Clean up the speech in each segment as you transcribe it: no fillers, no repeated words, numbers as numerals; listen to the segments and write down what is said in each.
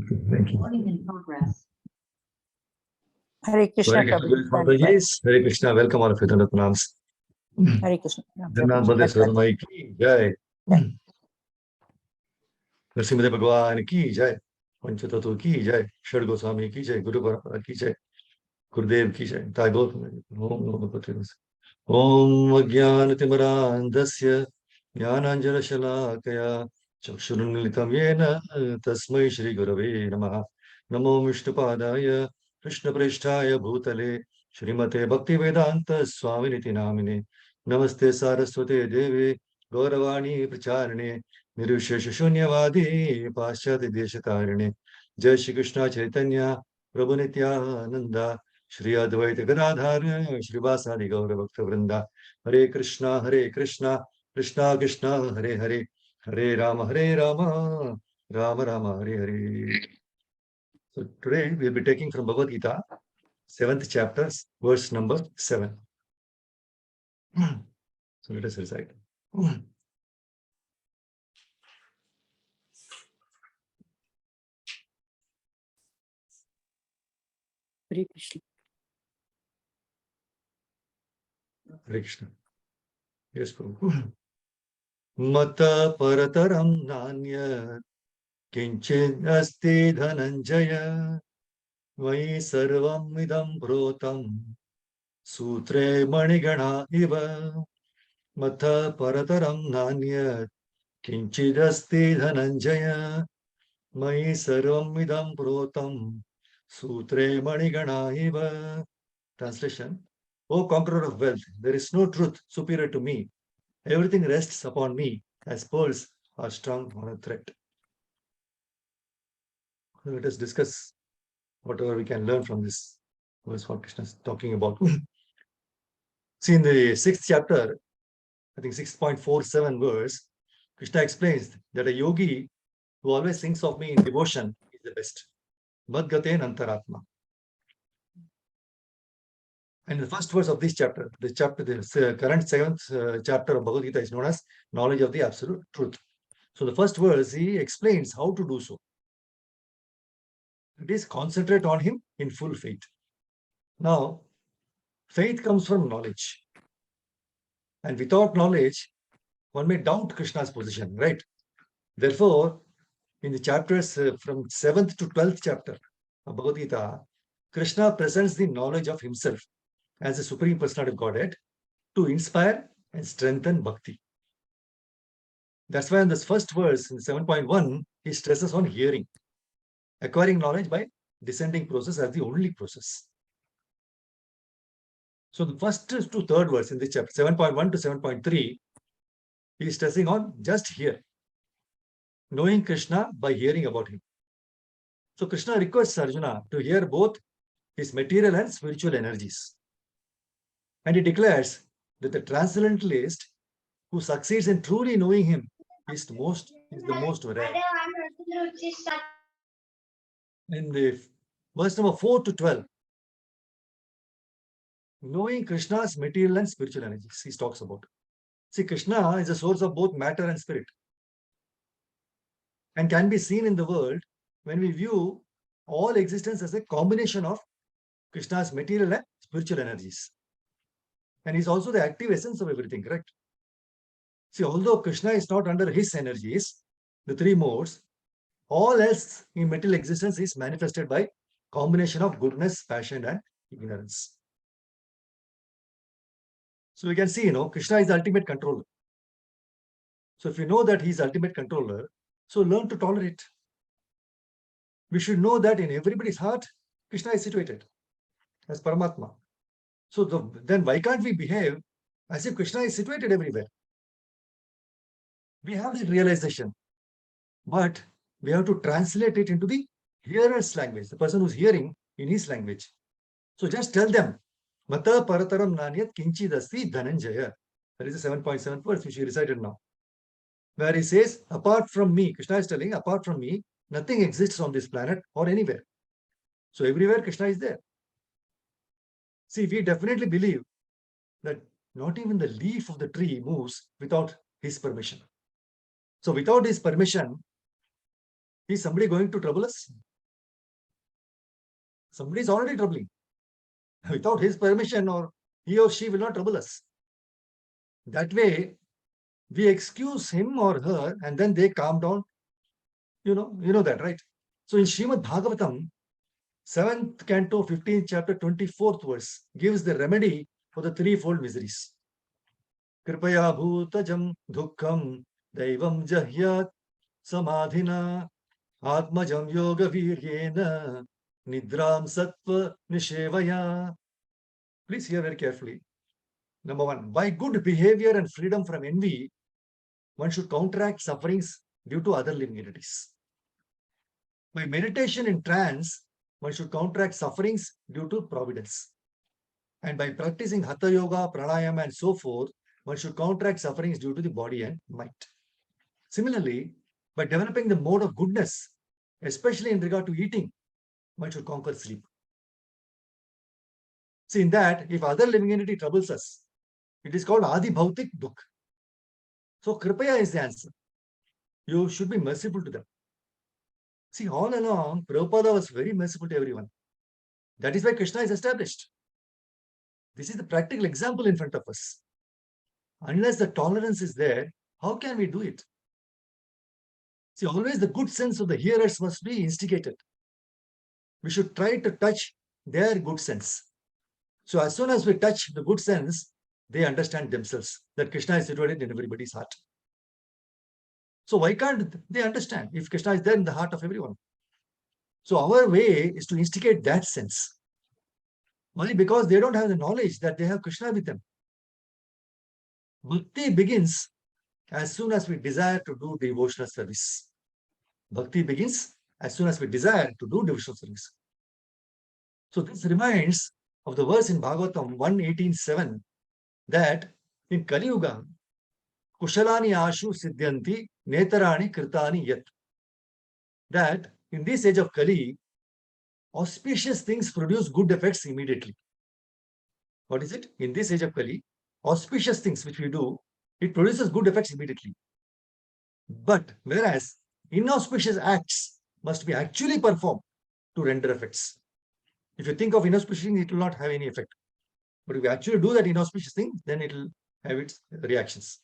Thank you. Recording in progress. Hare Krishna, Prabhu. Hare Krishna. Welcome all of you to the pranams. Hare Krishna. Jannath Baldeswara Mai ki jai. Nrsimhadev Bhagwan ki jai. Panchatattva ki jai. Shad Goswami ki jai. Guru Parampara ki jai. Gurudev ki jai. Tai both. Om Namo Bhagavate Om Ajnanatimrandasya Jnananjana Shalakaya Chakshurunmilitam Yena Tasmai Shri Gurave Namaha Namo Vishnupadaya Krishna Presthaya Bhutale Shrimate Bhaktivedanta Swaminiti Namine Namaste Saraswate Deve Gauravani Pracharine Nirushesha Shunyavadi Paschati Deshatarine Jai Shri Krishna Chaitanya Prabhu Nityananda Shri Advaita Gadadhara Shri Vasadi Gaura Bhakta Vrinda Hare Krishna Krishna Krishna Hare Hare Hare Rama Rama Rama Hare Hare. So today we will be taking from Bhagavad Gita, 7th chapter, verse number 7. So let us recite. Hare Krishna. Hare Krishna. Yes, Prabhu. Mata parataram nanya kinchin asti dhananjaya vai sarvam idam protam sutre manigana iva matha parataram nanya kinchidasti dhananjaya vai sarvam idam protam sutre manigana iva. Translation: O conqueror of wealth, there is no truth superior to me. Everything rests upon me as pearls are strung on a thread. Let us discuss whatever we can learn from this verse what Krishna is talking about. See, in the 6th chapter, I think 6.47 verse, Krishna explains that a yogi who always thinks of me in devotion is the best. Madgaten antaratma. And the first verse of this chapter, the current 7th chapter of Bhagavad Gita is known as knowledge of the absolute truth. So the first verse, he explains how to do so. It is concentrate on him in full faith. Now, faith comes from knowledge. And without knowledge, one may doubt Krishna's position, right? Therefore, in the chapters from 7th to 12th chapter of Bhagavad Gita, Krishna presents the knowledge of himself as the Supreme Personality of Godhead to inspire and strengthen bhakti. That's why in this first verse, in 7.1, he stresses on hearing, acquiring knowledge by descending process as the only process. So the first to third verse in this chapter, 7.1 to 7.3, he is stressing on just hear, knowing Krishna by hearing about him. So Krishna requests Arjuna to hear both his material and spiritual energies. And he declares that the transcendentalist who succeeds in truly knowing him is the most rare. In the verse number 4 to 12, knowing Krishna's material and spiritual energies, he talks about. See, Krishna is a source of both matter and spirit and can be seen in the world when we view all existence as a combination of Krishna's material and spiritual energies. And he's also the active essence of everything, correct? See, although Krishna is not under his energies, the three modes, all else in material existence is manifested by combination of goodness, passion, and ignorance. So we can see, Krishna is the ultimate controller. So if you know that he is ultimate controller, so learn to tolerate. We should know that in everybody's heart, Krishna is situated as Paramatma. So then why can't we behave as if Krishna is situated everywhere? We have that realization, but we have to translate it into the hearer's language, the person who's hearing in his language. So just tell them, Mata parataram nanyat kinchidasti dhananjaya. That is the 7.7 verse which we recited now. Where he says, apart from me, Krishna is telling, apart from me, nothing exists on this planet or anywhere. So everywhere Krishna is there. See, we definitely believe that not even the leaf of the tree moves without his permission. So without his permission, is somebody going to trouble us? Somebody is already troubling. Without his permission, or he or she will not trouble us. That way, we excuse him or her, and then they calm down. You know that, right? So in Srimad Bhagavatam, 7th canto, 15th chapter, 24th verse, gives the remedy for the threefold miseries. Kripaya bhutajam dukkham daivam jahyat samadhina atmajam yoga viryena nidram sattva nishevaya. Please hear very carefully. Number one, by good behavior and freedom from envy, one should counteract sufferings due to other living entities. By meditation in trance, one should counteract sufferings due to providence. And by practicing Hatha Yoga, Pranayama, and so forth, one should counteract sufferings due to the body and mind. Similarly, by developing the mode of goodness, especially in regard to eating, one should conquer sleep. See, in that, if other living entity troubles us, it is called Adi Bhautik Dukh. So, Kripaya is the answer. You should be merciful to them. See, all along, Prabhupada was very merciful to everyone. That is why Krishna is established. This is the practical example in front of us. Unless the tolerance is there, how can we do it? See, always the good sense of the hearers must be instigated. We should try to touch their good sense. So as soon as we touch the good sense, they understand themselves that Krishna is situated in everybody's heart. So why can't they understand if Krishna is there in the heart of everyone? So our way is to instigate that sense. Only because they don't have the knowledge that they have Krishna with them. Bhakti begins as soon as we desire to do devotional service. Bhakti begins as soon as we desire to do devotional service. So this reminds of the verse in Bhagavatam 1:18:7 that in Kali Yuga, Kushalani Ashu Siddhyanti Netarani Kritani Yat. That in this age of Kali, auspicious things produce good effects immediately. What is it? In this age of Kali, auspicious things which we do, it produces good effects immediately. But whereas inauspicious acts must be actually performed to render effects. If you think of inauspicious things, it will not have any effect. But if you actually do that inauspicious thing, then it will have its reactions.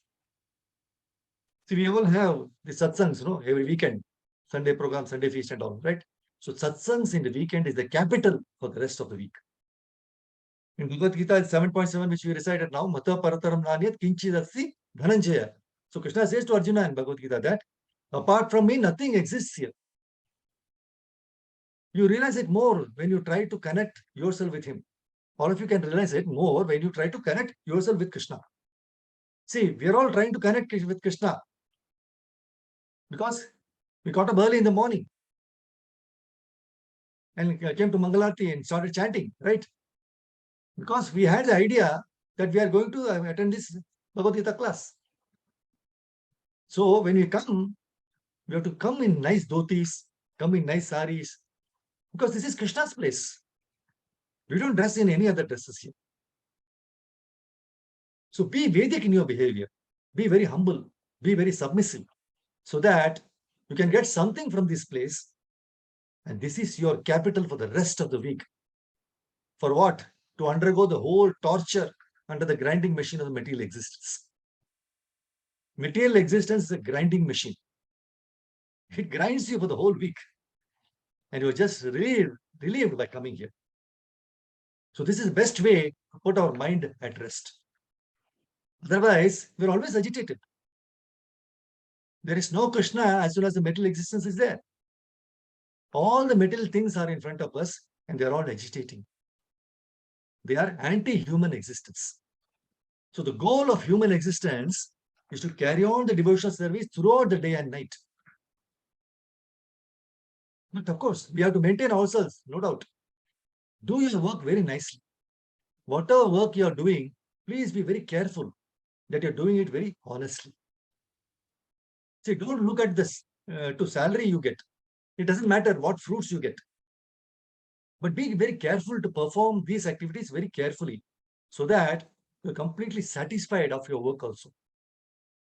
See, we all have the satsangs, every weekend, Sunday program, Sunday feast and all, right? So satsangs in the weekend is the capital for the rest of the week. In Bhagavad Gita 7.7, which we recited now, Mata Parataram Nanyat Kinchidasi Dhananjaya. So Krishna says to Arjuna in Bhagavad Gita that apart from me, nothing exists here. You realize it more when you try to connect yourself with him. All of you can realize it more when you try to connect yourself with Krishna. See, we are all trying to connect with Krishna because we got up early in the morning and came to Mangalarti and started chanting, right? Because we had the idea that we are going to attend this Bhagavad Gita class. So when we come, we have to come in nice dhotis, come in nice saris, because this is Krishna's place. We don't dress in any other dresses here. So be Vedic in your behavior. Be very humble. Be very submissive, so that you can get something from this place. And this is your capital for the rest of the week. For what? To undergo the whole torture under the grinding machine of the material existence. Material existence is a grinding machine. It grinds you for the whole week. And you're just relieved by coming here. So this is the best way to put our mind at rest. Otherwise, we're always agitated. There is no Krishna as soon as the material existence is there. All the material things are in front of us and they're all agitating. They are anti-human existence. So the goal of human existence is to carry on the devotional service throughout the day and night. But of course, we have to maintain ourselves, no doubt. Do your work very nicely. Whatever work you are doing, please be very careful that you're doing it very honestly. See, don't look at this to salary you get. It doesn't matter what fruits you get. But be very careful to perform these activities very carefully so that you're completely satisfied of your work also.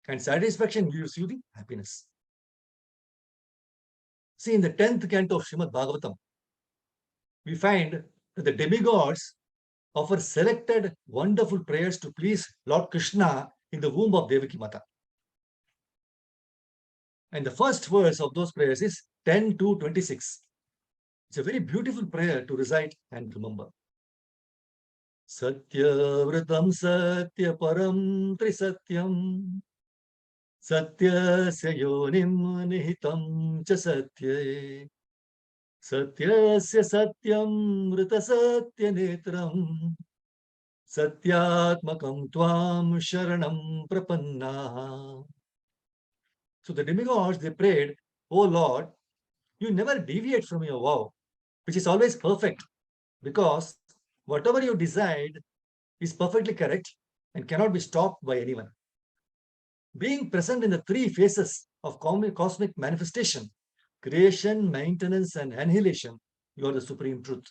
And satisfaction gives you the happiness. See, in the 10th canto of Srimad Bhagavatam, we find that the demigods offer selected wonderful prayers to please Lord Krishna in the womb of Devaki Mata. And the first verse of those prayers is 10 to 26. It's a very beautiful prayer to recite and remember. Satyavritam satya param trisatyam satyasya yonim nihitam cha satye satyasya satyam vrita satya netram satyatmakam tvam sharanam prapanna. So the demigods, they prayed, "Oh Lord, you never deviate from your vow, which is always perfect, because whatever you decide is perfectly correct and cannot be stopped by anyone." Being present in the three phases of cosmic manifestation, creation, maintenance, and annihilation, you are the supreme truth.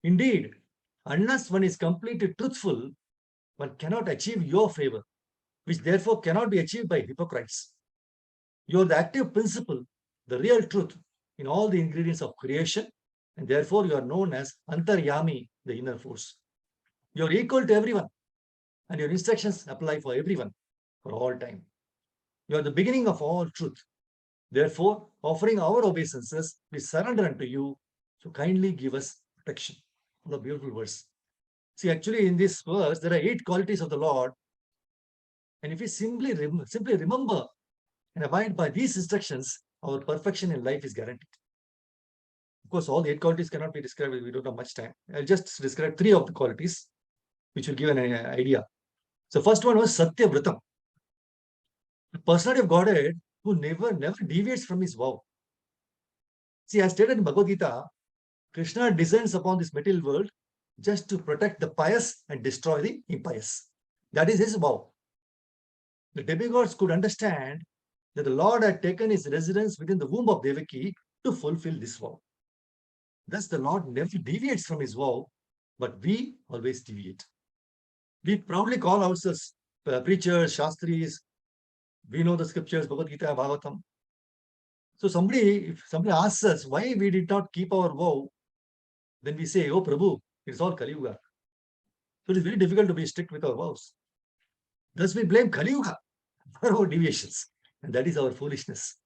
Indeed, unless one is completely truthful, one cannot achieve your favor, which therefore cannot be achieved by hypocrites. You are the active principle, the real truth in all the ingredients of creation, and therefore you are known as Antaryami, the inner force. You are equal to everyone, and your instructions apply for everyone, for all time. You are the beginning of all truth. Therefore, offering our obeisances, we surrender unto you. So kindly give us protection. What a beautiful verse. See, actually, in this verse, there are 8 qualities of the Lord. And if we simply remember and abide by these instructions, our perfection in life is guaranteed. Of course, all the 8 qualities cannot be described. We don't have much time. I'll just describe 3 of the qualities, which will give an idea. So first one was Satya Vratam. The personality of Godhead who never deviates from his vow. See, as stated in Bhagavad Gita, Krishna descends upon this material world just to protect the pious and destroy the impious. That is his vow. The demigods could understand that the Lord had taken his residence within the womb of Devaki to fulfill this vow. Thus, the Lord never deviates from his vow, but we always deviate. We proudly call ourselves preachers, Shastris. We know the scriptures, Bhagavad Gita, Bhagavatam. So if somebody asks us why we did not keep our vow, then we say, "Oh Prabhu, it's all Kali Yuga." So it is very difficult to be strict with our vows. Thus we blame Kali Yuga for our deviations, and that is our foolishness.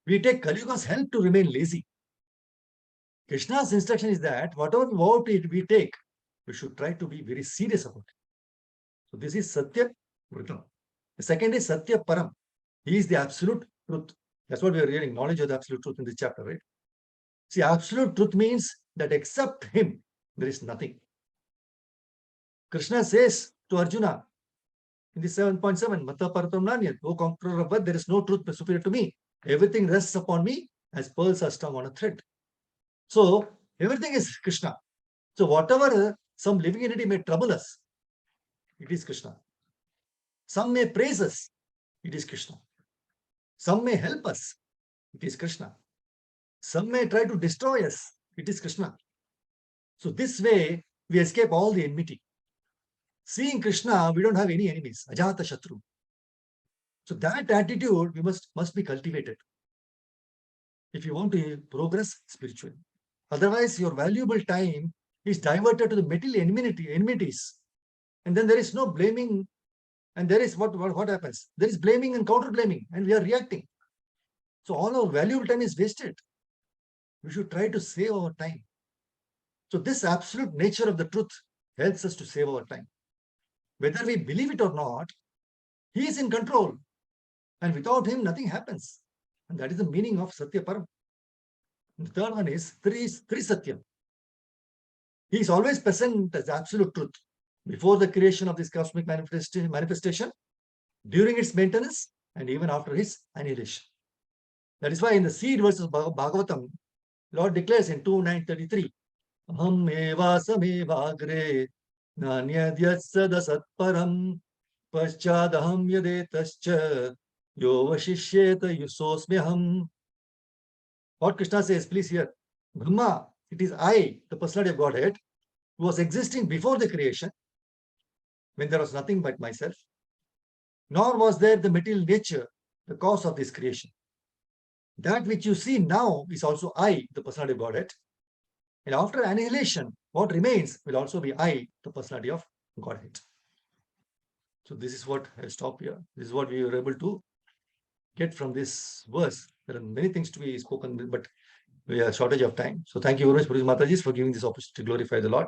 We take Kali Yuga's help to remain lazy. Krishna's instruction is that whatever vow we take, we should try to be very serious about it. So this is Satya Vritam. The second is Satya Param. He is the absolute truth. That's what we are reading, knowledge of the absolute truth in this chapter, right? See, absolute truth means that except him, there is nothing. Krishna says to Arjuna in the 7.7, Mata Paratam Nanyat, O conqueror of birth, there is no truth superior to me. Everything rests upon me as pearls are strung on a thread. So everything is Krishna. So whatever some living entity may trouble us, it is Krishna. Some may praise us, it is Krishna. Some may help us, it is Krishna. Some may try to destroy us, it is Krishna. So this way, we escape all the enmity. Seeing Krishna, we don't have any enemies, Ajata Shatru. So that attitude we must be cultivated if you want to progress spiritually. Otherwise, your valuable time is diverted to the material enmities. And then there is no blaming. And there is what happens? There is blaming and counter-blaming, and we are reacting. So all our valuable time is wasted. We should try to save our time. So this absolute nature of the truth helps us to save our time. Whether we believe it or not, he is in control. And without him, nothing happens. And that is the meaning of Satya Param. The third one is Tri Satyam. He is always present as absolute truth before the creation of this cosmic manifestation, during its maintenance, and even after its annihilation. That is why in the seed verses of Bhagavatam, Lord declares in 2.9.33, Aham evasam nanyadyatsada satparam paschadaham yadetascha yovashishyeta yusosmyaham. What Krishna says, please hear. Brahma, it is I, the personality of Godhead, who was existing before the creation, when there was nothing but myself, nor was there the material nature, the cause of this creation. That which you see now is also I, the personality of Godhead. And after annihilation, what remains will also be I, the personality of Godhead. So this is what I stop here. This is what we were able to get from this verse. There are many things to be spoken, but we have shortage of time. So thank you very much, Puri Mataji, for giving this opportunity to glorify the Lord.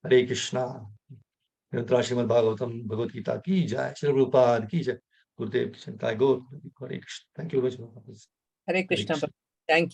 Hare Krishna. Srimad Bhagavatam, Bhagavad Gita ki jai, Shri Prabhupada ki jai, Gurudev ki jai, Hare Krishna. Thank you very much. Hare Krishna. Thank you.